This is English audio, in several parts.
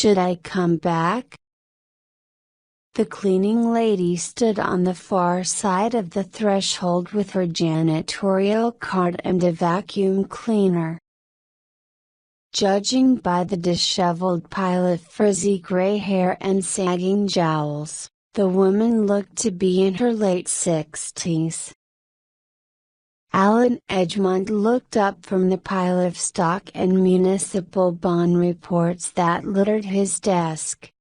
Should I come back? The cleaning lady stood on the far side of the threshold with her janitorial cart and a vacuum cleaner. Judging by the disheveled pile of frizzy gray hair and sagging jowls, the woman looked to be in her late 60s. Alan Edgemont looked up from the pile of stock and municipal bond reports that littered his desk.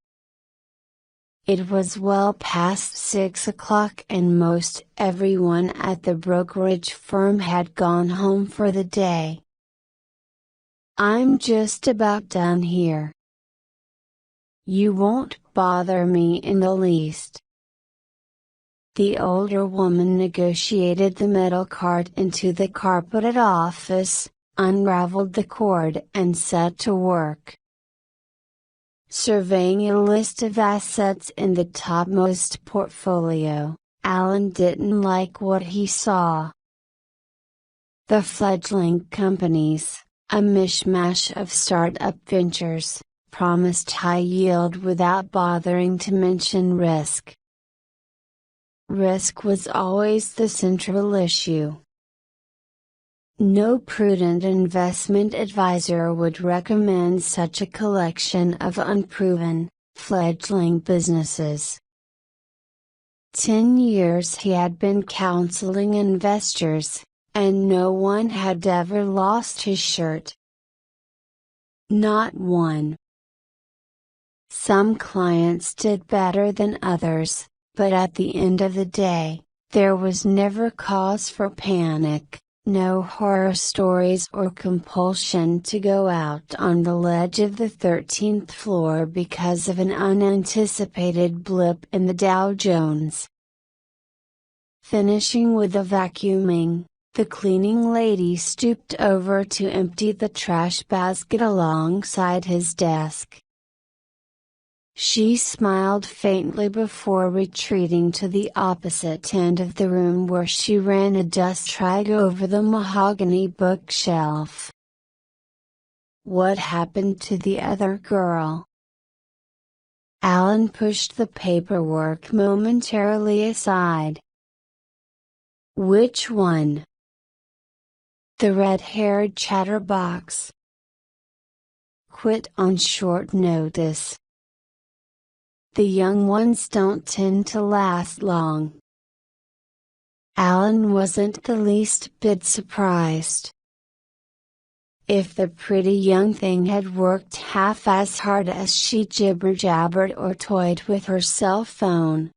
It was well past 6 o'clock and most everyone at the brokerage firm had gone home for the day. "I'm just about done here. You won't bother me in the least." The older woman negotiated the metal cart into the carpeted office, unraveled the cord and set to work. Surveying a list of assets in the topmost portfolio, Alan didn't like what he saw. The fledgling companies, a mishmash of start-up ventures, promised high yield without bothering to mention risk. Risk was always the central issue. No prudent investment advisor would recommend such a collection of unproven, fledgling businesses. 10 years he had been counseling investors, and no one had ever lost his shirt. Not one. Some clients did better than others, but at the end of the day, there was never cause for panic. No horror stories or compulsion to go out on the ledge of the 13th floor because of an unanticipated blip in the Dow Jones. Finishing with the vacuuming, the cleaning lady stooped over to empty the trash basket alongside his desk. She smiled faintly before retreating to the opposite end of the room where she ran a dust rag over the mahogany bookshelf. What happened to the other girl? Alan pushed the paperwork momentarily aside. Which one? The red-haired chatterbox. Quit on short notice. The young ones don't tend to last long. Alan wasn't the least bit surprised. If the pretty young thing had worked half as hard as she jibber-jabbered or toyed with her cell phone.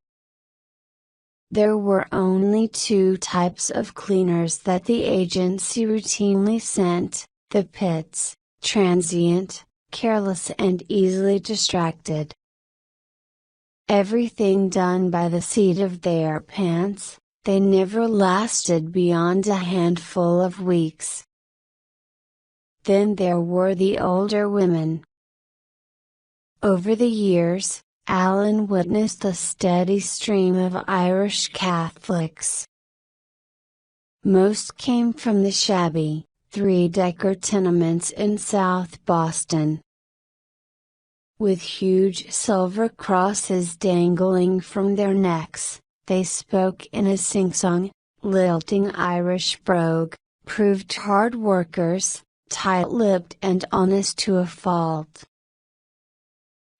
There were only 2 types of cleaners that the agency routinely sent, the pits, transient, careless and easily distracted. Everything done by the seat of their pants, they never lasted beyond a handful of weeks. Then there were the older women. Over the years, Alan witnessed a steady stream of Irish Catholics. Most came from the shabby, 3-decker tenements in South Boston. With huge silver crosses dangling from their necks, they spoke in a sing-song, lilting Irish brogue, proved hard workers, tight-lipped and honest to a fault.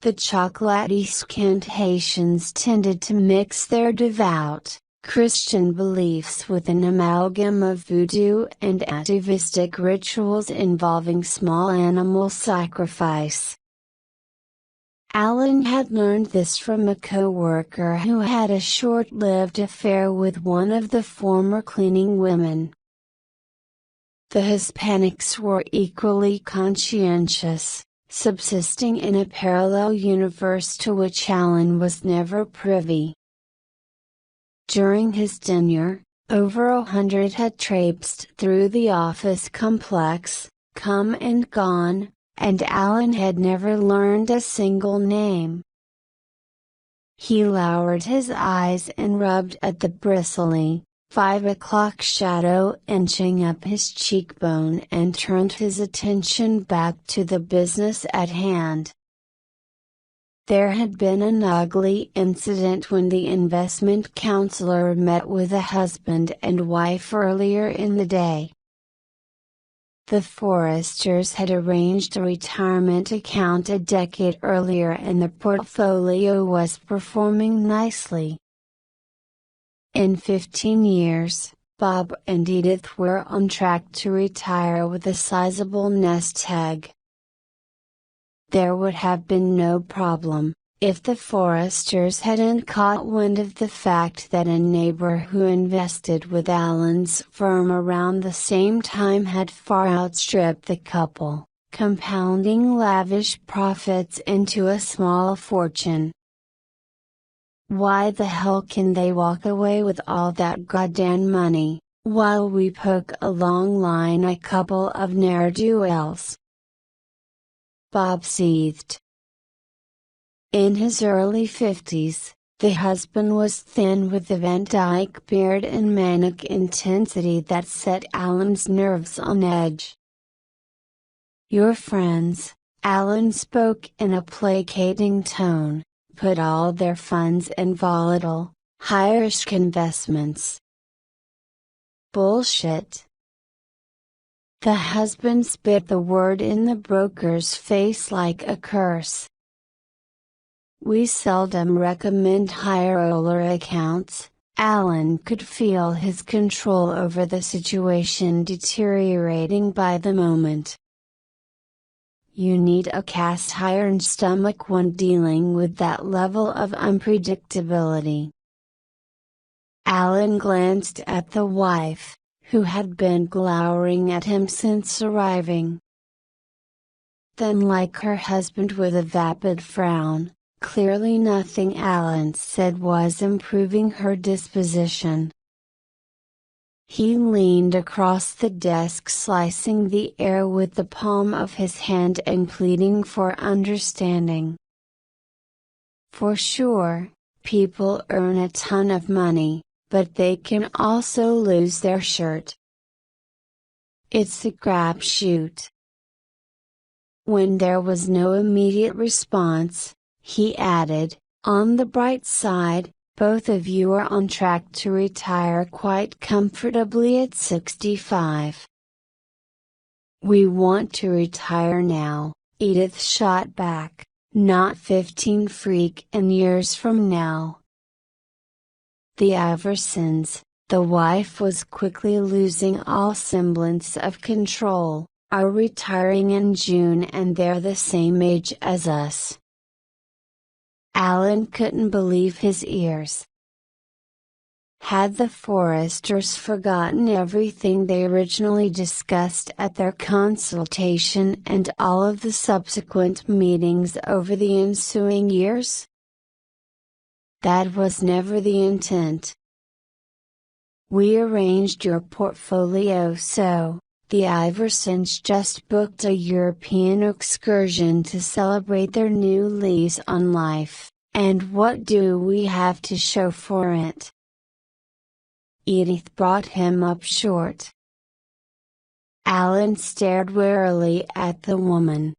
The chocolatey-skinned Haitians tended to mix their devout, Christian beliefs with an amalgam of voodoo and atavistic rituals involving small animal sacrifice. Alan had learned this from a co-worker who had a short-lived affair with one of the former cleaning women. The Hispanics were equally conscientious, subsisting in a parallel universe to which Alan was never privy. During his tenure, over 100 had traipsed through the office complex, come and gone, and Alan had never learned a single name. He lowered his eyes and rubbed at the bristly, 5 o'clock shadow inching up his cheekbone and turned his attention back to the business at hand. There had been an ugly incident when the investment counselor met with a husband and wife earlier in the day. The Forresters had arranged a retirement account a decade earlier and the portfolio was performing nicely. In 15 years, Bob and Edith were on track to retire with a sizable nest egg. There would have been no problem, if the Forresters hadn't caught wind of the fact that a neighbor who invested with Alan's firm around the same time had far outstripped the couple, compounding lavish profits into a small fortune. Why the hell can they walk away with all that goddamn money, while we poke along line a couple of ne'er-do-wells? Bob seethed. In his early 50s, the husband was thin with the Van Dyke beard and manic intensity that set Alan's nerves on edge. Your friends, Alan spoke in a placating tone, put all their funds in volatile, high-risk investments. Bullshit. The husband spit the word in the broker's face like a curse. We seldom recommend high-roller accounts. Alan could feel his control over the situation deteriorating by the moment. You need a cast iron stomach when dealing with that level of unpredictability. Alan glanced at the wife, who had been glowering at him since arriving. Then, like her husband with a vapid frown, clearly nothing Alan said was improving her disposition. He leaned across the desk, slicing the air with the palm of his hand and pleading for understanding. For sure, people earn a ton of money, but they can also lose their shirt. It's a crapshoot. When there was no immediate response, he added, on the bright side, both of you are on track to retire quite comfortably at 65. We want to retire now, Edith shot back, not 15 freaking years from now. The Iversons, the wife was quickly losing all semblance of control, are retiring in June and they're the same age as us. Alan couldn't believe his ears. Had the Forresters forgotten everything they originally discussed at their consultation and all of the subsequent meetings over the ensuing years? That was never the intent. We arranged your portfolio so, the Iversons just booked a European excursion to celebrate their new lease on life, and what do we have to show for it? Edith brought him up short. Alan stared warily at the woman.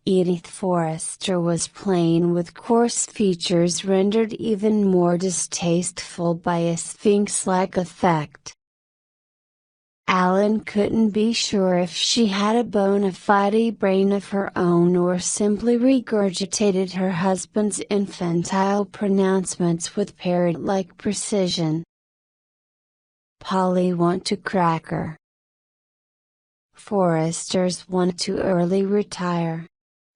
Edith Forrester was plain with coarse features rendered even more distasteful by a sphinx-like effect. Alan couldn't be sure if she had a bona fide brain of her own or simply regurgitated her husband's infantile pronouncements with parrot-like precision. Polly want to cracker. Forresters want to early retire.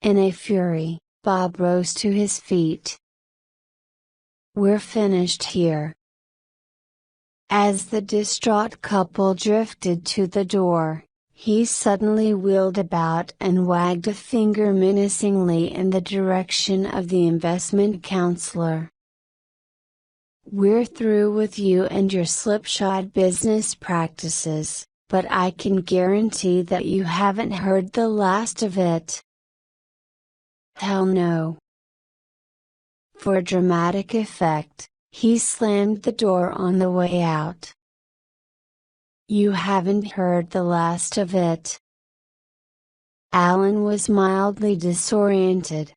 In a fury, Bob rose to his feet. We're finished here. As the distraught couple drifted to the door, he suddenly wheeled about and wagged a finger menacingly in the direction of the investment counselor. We're through with you and your slipshod business practices, but I can guarantee that you haven't heard the last of it. Hell no. For dramatic effect, he slammed the door on the way out. You haven't heard the last of it. Alan was mildly disoriented.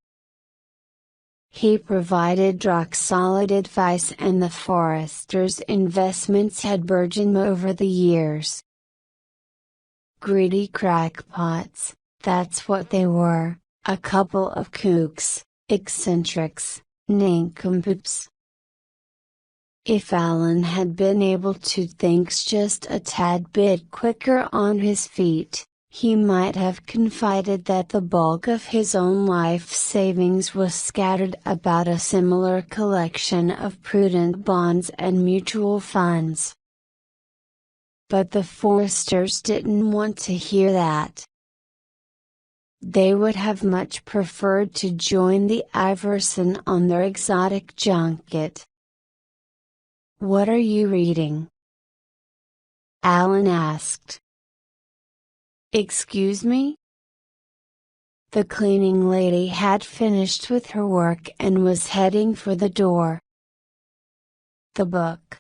He provided rock-solid advice and the Foresters' investments had burgeoned over the years. Greedy crackpots, that's what they were, a couple of kooks, eccentrics, nincompoops. If Alan had been able to think just a tad bit quicker on his feet, he might have confided that the bulk of his own life savings was scattered about a similar collection of prudent bonds and mutual funds. But the Foresters didn't want to hear that. They would have much preferred to join the Iverson on their exotic junket. "What are you reading?" Alan asked. "Excuse me?" The cleaning lady had finished with her work and was heading for the door. "The book."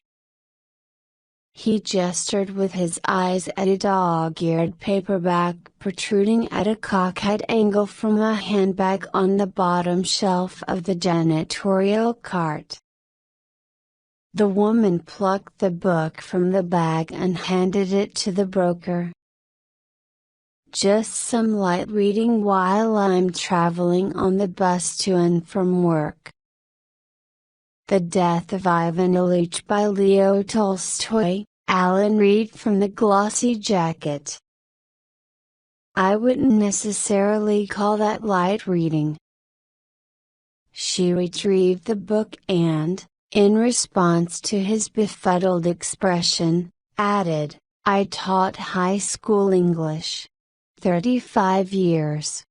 He gestured with his eyes at a dog-eared paperback protruding at a cockeyed angle from a handbag on the bottom shelf of the janitorial cart. The woman plucked the book from the bag and handed it to the broker. "Just some light reading while I'm traveling on the bus to and from work." The Death of Ivan Ilyich by Leo Tolstoy, Alan read from the glossy jacket. "I wouldn't necessarily call that light reading." She retrieved the book and, in response to his befuddled expression, added, "I taught high school English. 35 years.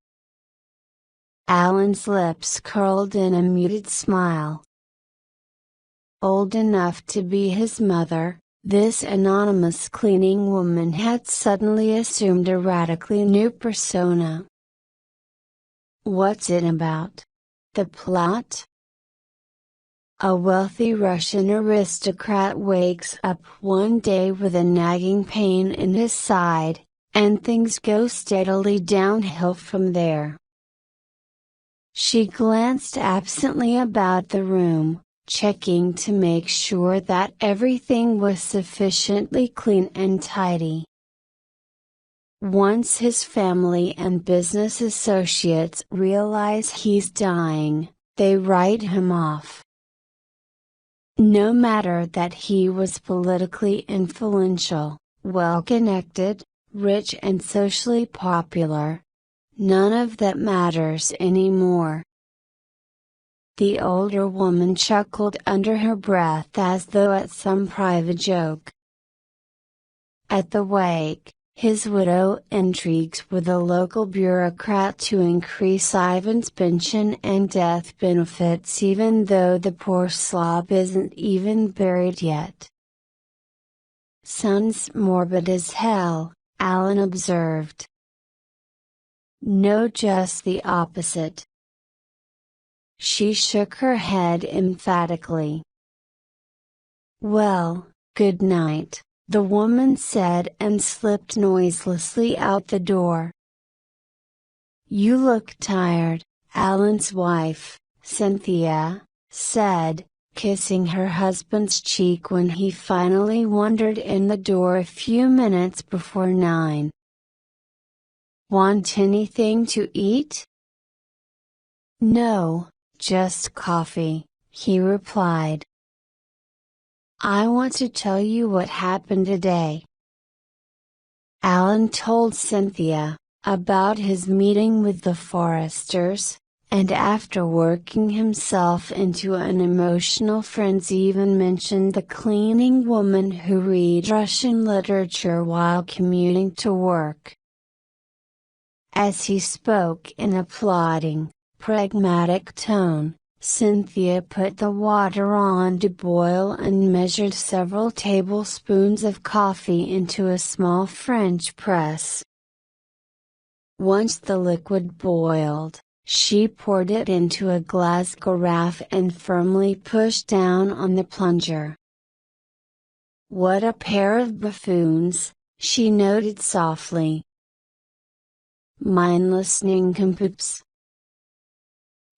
Alan's lips curled in a muted smile. Old enough to be his mother, this anonymous cleaning woman had suddenly assumed a radically new persona. "What's it about? The plot?" A wealthy Russian aristocrat wakes up one day with a nagging pain in his side, and things go steadily downhill from there. She glanced absently about the room, checking to make sure that everything was sufficiently clean and tidy. Once his family and business associates realize he's dying, they write him off. No matter that he was politically influential, well-connected, rich and socially popular. None of that matters anymore. The older woman chuckled under her breath as though at some private joke. At the wake, his widow intrigues with a local bureaucrat to increase Ivan's pension and death benefits even though the poor slob isn't even buried yet. "Sounds morbid as hell," Alan observed. "No, just the opposite." She shook her head emphatically. "Well, good night," the woman said and slipped noiselessly out the door. "You look tired," Alan's wife, Cynthia, said, kissing her husband's cheek when he finally wandered in the door a few minutes before 9. "Want anything to eat?" "No, just coffee," he replied. "I want to tell you what happened today." Alan told Cynthia about his meeting with the Foresters, and after working himself into an emotional frenzy even mentioned the cleaning woman who read Russian literature while commuting to work. As he spoke in a plodding, pragmatic tone, Cynthia put the water on to boil and measured several tablespoons of coffee into a small French press. Once the liquid boiled, she poured it into a glass carafe and firmly pushed down on the plunger. "What a pair of buffoons," she noted softly. "Mindless nincompoops."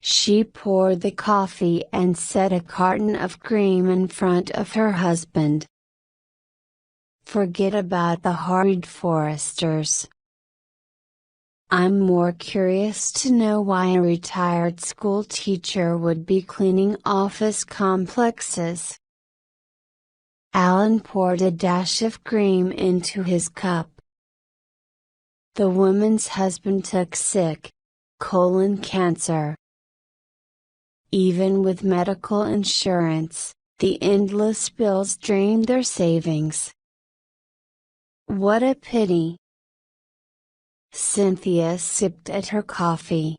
She poured the coffee and set a carton of cream in front of her husband. Forget about the horrid foresters. I'm more curious to know why a retired school teacher would be cleaning office complexes. Alan poured a dash of cream into his cup. The woman's husband took sick, colon cancer. Even with medical insurance, the endless bills drained their savings. What a pity. Cynthia sipped at her coffee.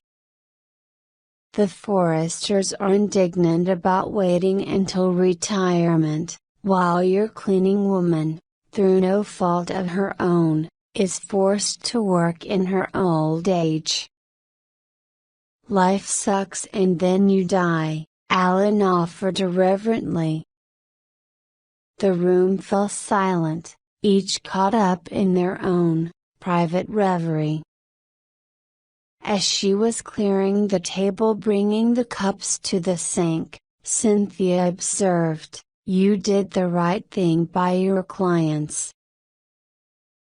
The foresters are indignant about waiting until retirement, while your cleaning woman, through no fault of her own, is forced to work in her old age. Life sucks and then you die, Alan offered irreverently. The room fell silent, each caught up in their own private reverie. As she was clearing the table, bringing the cups to the sink, Cynthia observed, "You did the right thing by your clients.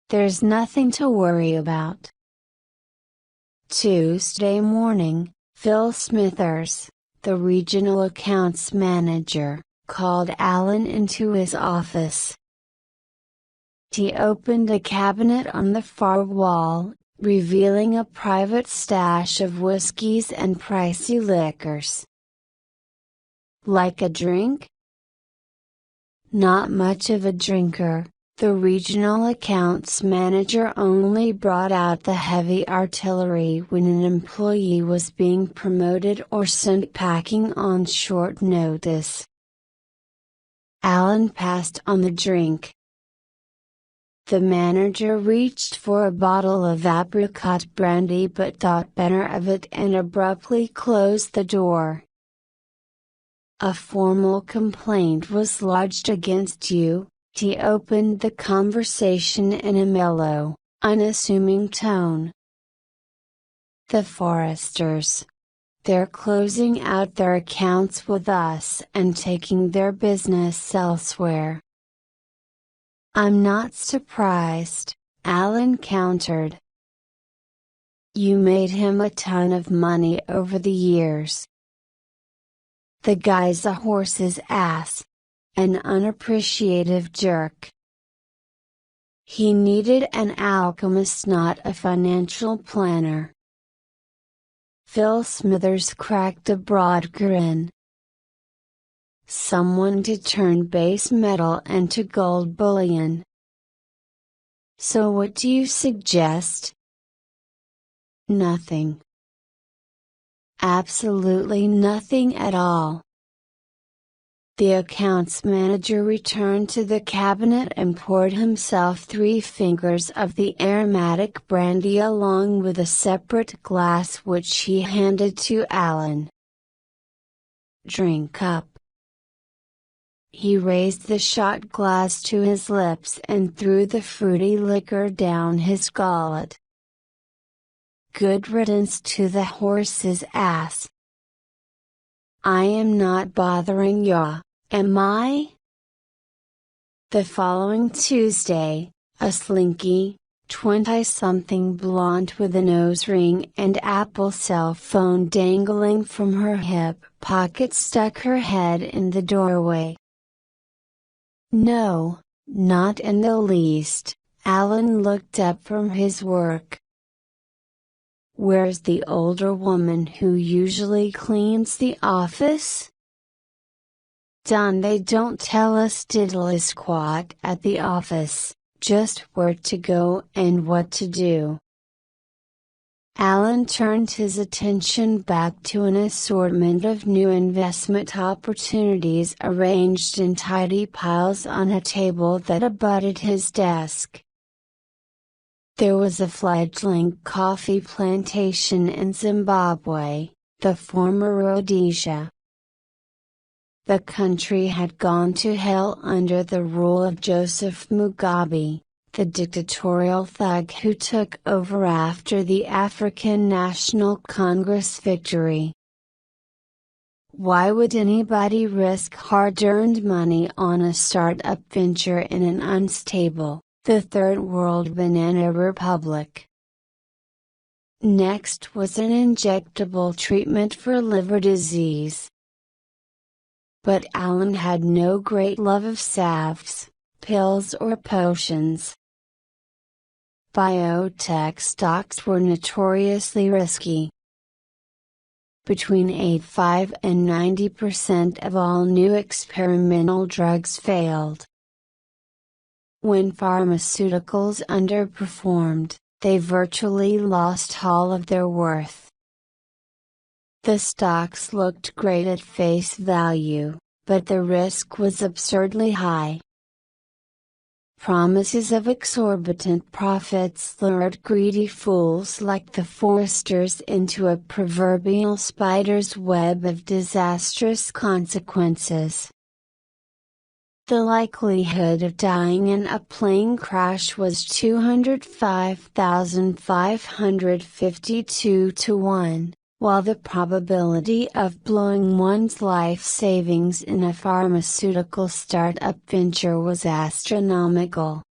There's nothing to worry about." Tuesday morning, Phil Smithers, the regional accounts manager, called Alan into his office. He opened a cabinet on the far wall, revealing a private stash of whiskeys and pricey liquors. "Like a drink?" Not much of a drinker, the regional accounts manager only brought out the heavy artillery when an employee was being promoted or sent packing on short notice. Alan passed on the drink. The manager reached for a bottle of apricot brandy but thought better of it and abruptly closed the door. "A formal complaint was lodged against you," he opened the conversation in a mellow, unassuming tone. "The foresters. They're closing out their accounts with us and taking their business elsewhere." "I'm not surprised," Alan countered. "You made him a ton of money over the years." "The guy's a horse's ass. An unappreciative jerk. He needed an alchemist, not a financial planner." Phil Smithers cracked a broad grin. "Someone to turn base metal into gold bullion." "So what do you suggest?" "Nothing. Absolutely nothing at all." The accounts manager returned to the cabinet and poured himself 3 fingers of the aromatic brandy along with a separate glass which he handed to Alan. "Drink up." He raised the shot glass to his lips and threw the fruity liquor down his gullet. "Good riddance to the horse's ass. I am not bothering ya, am I?" The following Tuesday, a slinky, 20-something blonde with a nose ring and Apple cell phone dangling from her hip pocket stuck her head in the doorway. "No, not in the least," Alan looked up from his work. "Where's the older woman who usually cleans the office?" "Done. They don't tell us diddly squat at the office, just where to go and what to do." Alan turned his attention back to an assortment of new investment opportunities arranged in tidy piles on a table that abutted his desk. There was a fledgling coffee plantation in Zimbabwe, the former Rhodesia. The country had gone to hell under the rule of Joseph Mugabe, the dictatorial thug who took over after the African National Congress victory. Why would anybody risk hard-earned money on a startup venture in an unstable, the third world banana republic? Next was an injectable treatment for liver disease. But Alan had no great love of salves, pills or potions. Biotech stocks were notoriously risky. Between 85 and 90% of all new experimental drugs failed. When pharmaceuticals underperformed, they virtually lost all of their worth. The stocks looked great at face value, but the risk was absurdly high. Promises of exorbitant profits lured greedy fools like the Forresters into a proverbial spider's web of disastrous consequences. The likelihood of dying in a plane crash was 205,552 to 1, while the probability of blowing one's life savings in a pharmaceutical startup venture was astronomical.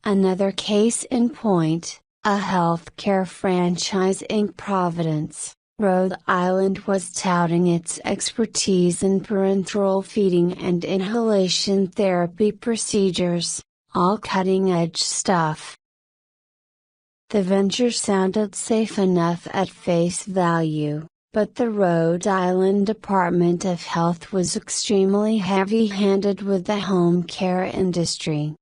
Another case in point, a healthcare franchise in Providence, Rhode Island was touting its expertise in parenteral feeding and inhalation therapy procedures, all cutting-edge stuff. The venture sounded safe enough at face value, but the Rhode Island Department of Health was extremely heavy-handed with the home care industry.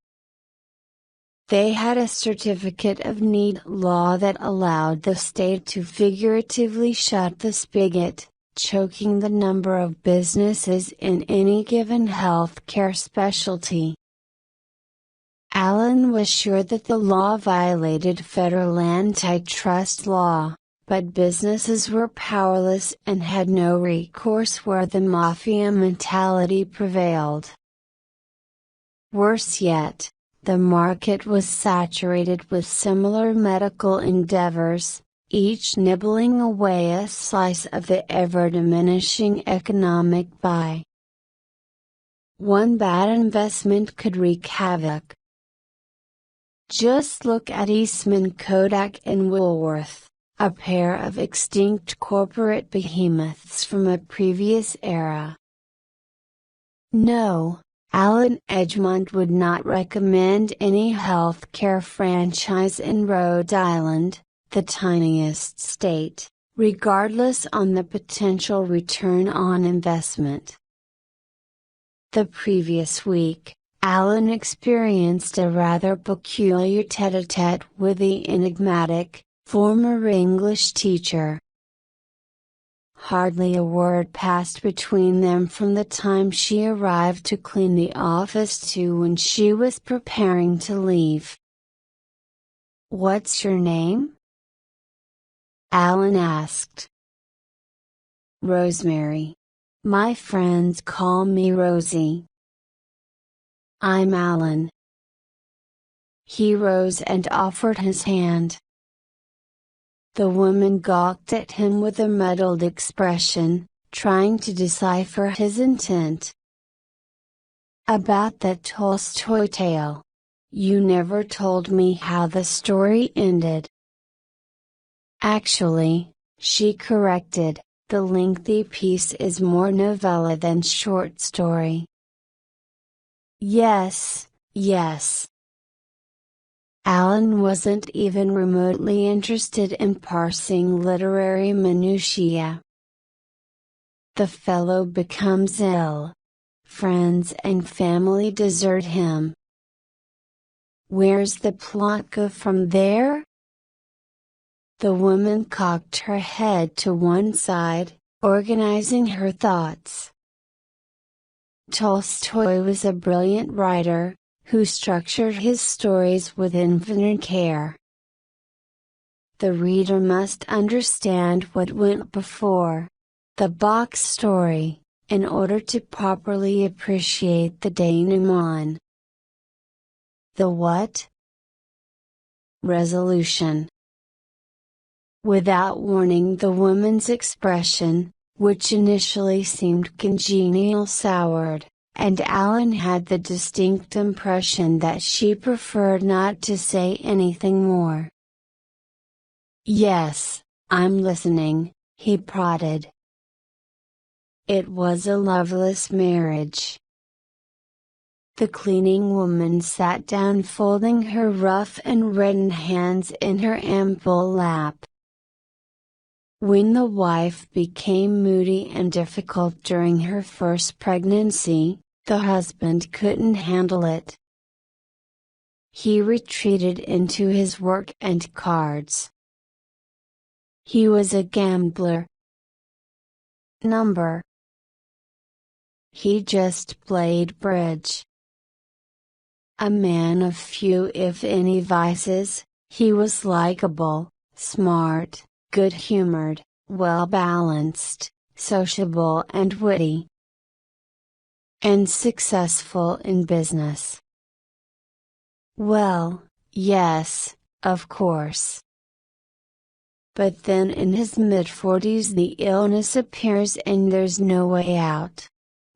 They had a certificate of need law that allowed the state to figuratively shut the spigot, choking the number of businesses in any given healthcare specialty. Alan was sure that the law violated federal antitrust law, but businesses were powerless and had no recourse where the mafia mentality prevailed. Worse yet, the market was saturated with similar medical endeavors, each nibbling away a slice of the ever-diminishing economic pie. One bad investment could wreak havoc. Just look at Eastman Kodak and Woolworth, a pair of extinct corporate behemoths from a previous era. No, Alan Edgemont would not recommend any healthcare franchise in Rhode Island, the tiniest state, regardless on the potential return on investment. The previous week, Alan experienced a rather peculiar tête-à-tête with the enigmatic, former English teacher. Hardly a word passed between them from the time she arrived to clean the office to when she was preparing to leave. "What's your name?" Alan asked. "Rosemary. My friends call me Rosy." "I'm Alan." He rose and offered his hand. The woman gawked at him with a muddled expression, trying to decipher his intent. "About that Tolstoy tale. You never told me how the story ended." "Actually," she corrected, "the lengthy piece is more novella than short story." Yes. Alan wasn't even remotely interested in parsing literary minutiae. The fellow becomes ill. Friends and family desert him. Where's the plot go from there? The woman cocked her head to one side, organizing her thoughts. Tolstoy was a brilliant writer, who structured his stories with infinite care. The reader must understand what went before the box story, in order to properly appreciate the denouement. The what? Resolution. Without warning, the woman's expression, which initially seemed congenial, soured, and Alan had the distinct impression that she preferred not to say anything more. "Yes, I'm listening," he prodded. It was a loveless marriage. The cleaning woman sat down, folding her rough and reddened hands in her ample lap. When the wife became moody and difficult during her first pregnancy, the husband couldn't handle it. He retreated into his work and cards. He was a gambler. He just played bridge. A man of few if any vices, he was likable, smart, good-humored, well-balanced, sociable and witty. And successful in business. Well, yes, of course. But then in his mid-40s the illness appears and there's no way out.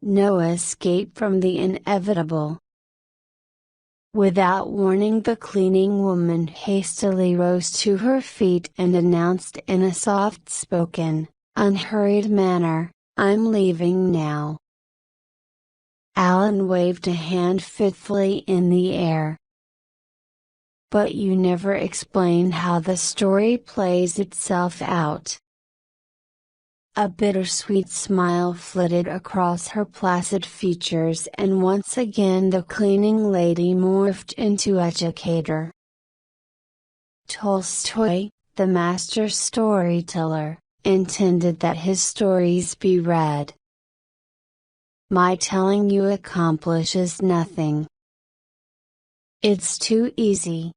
No escape from the inevitable. Without warning, the cleaning woman hastily rose to her feet and announced in a soft-spoken, unhurried manner, "I'm leaving now." Alan waved a hand fitfully in the air. "But you never explain how the story plays itself out." A bittersweet smile flitted across her placid features, and once again the cleaning lady morphed into educator. Tolstoy, the master storyteller, intended that his stories be read. My telling you accomplishes nothing. It's too easy.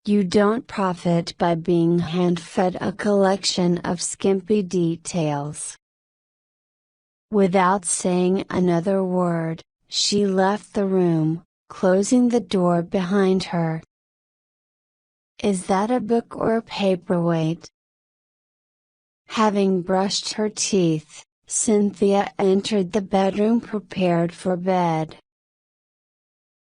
You don't profit by being hand-fed a collection of skimpy details. Without saying another word, she left the room, closing the door behind her. Is that a book or a paperweight? Having brushed her teeth, Cynthia entered the bedroom prepared for bed.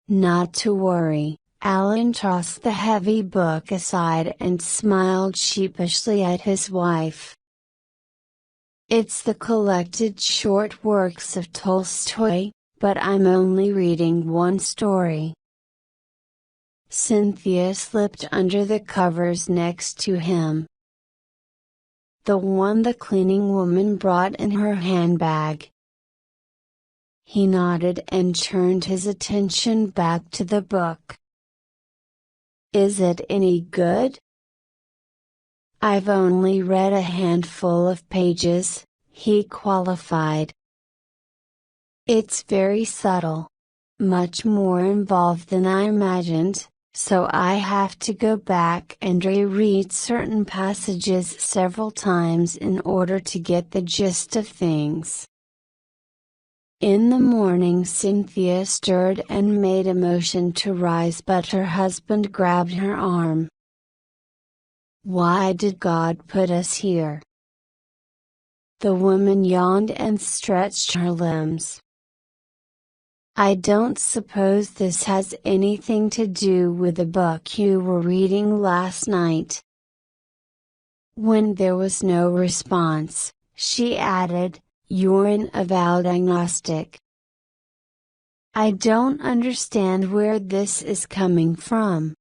Not to worry. Alan tossed the heavy book aside and smiled sheepishly at his wife. It's the collected short works of Tolstoy, but I'm only reading one story. Cynthia slipped under the covers next to him. The one the cleaning woman brought in her handbag. He nodded and turned his attention back to the book. Is it any good? I've only read a handful of pages, he qualified. It's very subtle. Much more involved than I imagined, so I have to go back and reread certain passages several times in order to get the gist of things. In the morning Cynthia stirred and made a motion to rise, but her husband grabbed her arm. Why did God put us here? The woman yawned and stretched her limbs. I don't suppose this has anything to do with the book you were reading last night. When there was no response, she added, You're an avowed agnostic. I don't understand where this is coming from.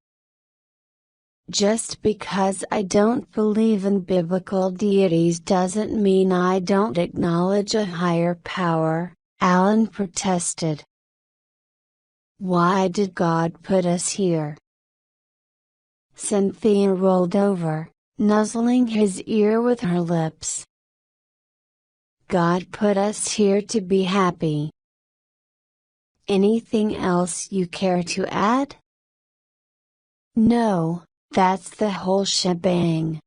Just because I don't believe in biblical deities doesn't mean I don't acknowledge a higher power, Alan protested. Why did God put us here? Cynthia rolled over, nuzzling his ear with her lips. God put us here to be happy. Anything else you care to add? No, that's the whole shebang.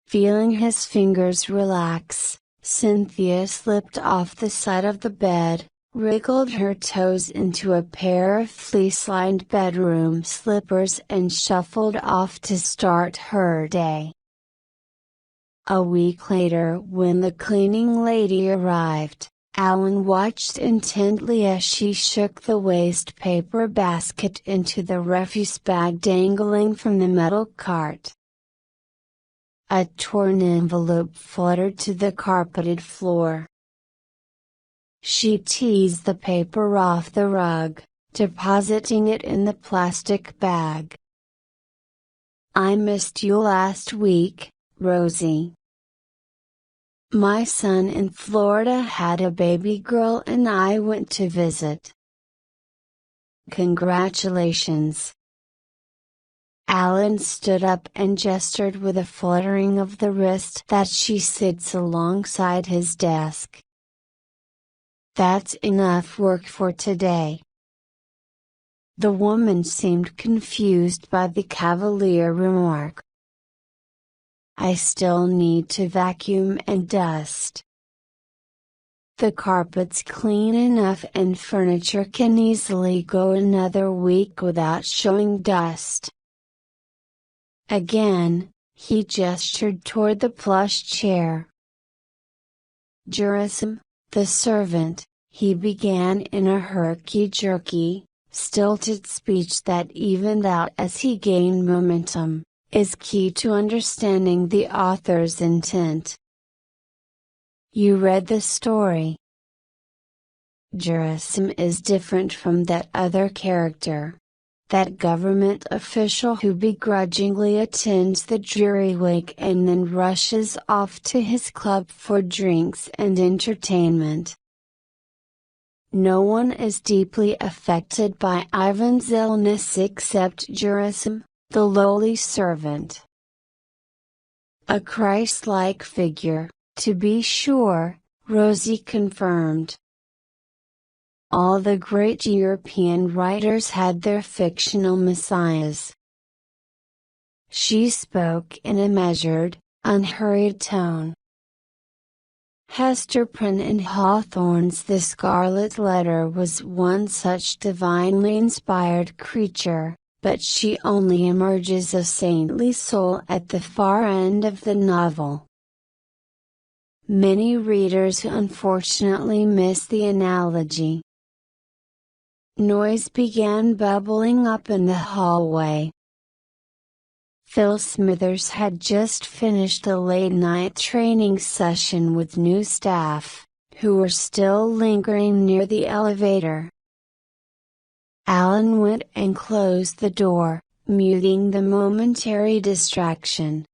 Feeling his fingers relax, Cynthia slipped off the side of the bed, wriggled her toes into a pair of fleece-lined bedroom slippers and shuffled off to start her day. A week later, when the cleaning lady arrived, Alan watched intently as she shook the waste paper basket into the refuse bag dangling from the metal cart. A torn envelope fluttered to the carpeted floor. She teased the paper off the rug, depositing it in the plastic bag. "I missed you last week, Rosy. My son in Florida had a baby girl and I went to visit." "Congratulations." Alan stood up and gestured with a fluttering of the wrist that she sits alongside his desk. "That's enough work for today." The woman seemed confused by the cavalier remark. "I still need to vacuum and dust. The carpet's clean enough and furniture can easily go another week without showing dust." Again, he gestured toward the plush chair. "Jurasim, the servant," he began in a herky-jerky, stilted speech that evened out as he gained momentum, "is key to understanding the author's intent. You read the story. Jurasim is different from that other character. That government official who begrudgingly attends the jury wake and then rushes off to his club for drinks and entertainment. No one is deeply affected by Ivan's illness except Jurasim, the lowly servant. A Christ-like figure, to be sure," Rosy confirmed. "All the great European writers had their fictional messiahs." She spoke in a measured, unhurried tone. Hester Prynne and Hawthorne's The Scarlet Letter was one such divinely inspired creature, but she only emerges a saintly soul at the far end of the novel. Many readers unfortunately miss the analogy. Noise began bubbling up in the hallway. Phil Smithers had just finished a late-night training session with new staff, who were still lingering near the elevator. Alan went and closed the door, muting the momentary distraction.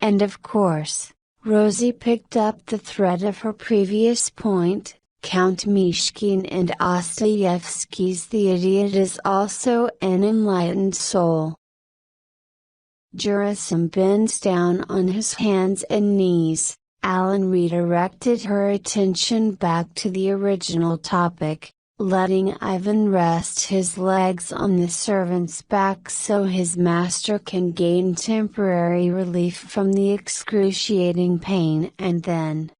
And of course, Rosy picked up the thread of her previous point. Count Mishkin and Dostoevsky's The Idiot is also an enlightened soul. Jurasim bends down on his hands and knees. Alan redirected her attention back to the original topic, letting Ivan rest his legs on the servant's back so his master can gain temporary relief from the excruciating pain, and then,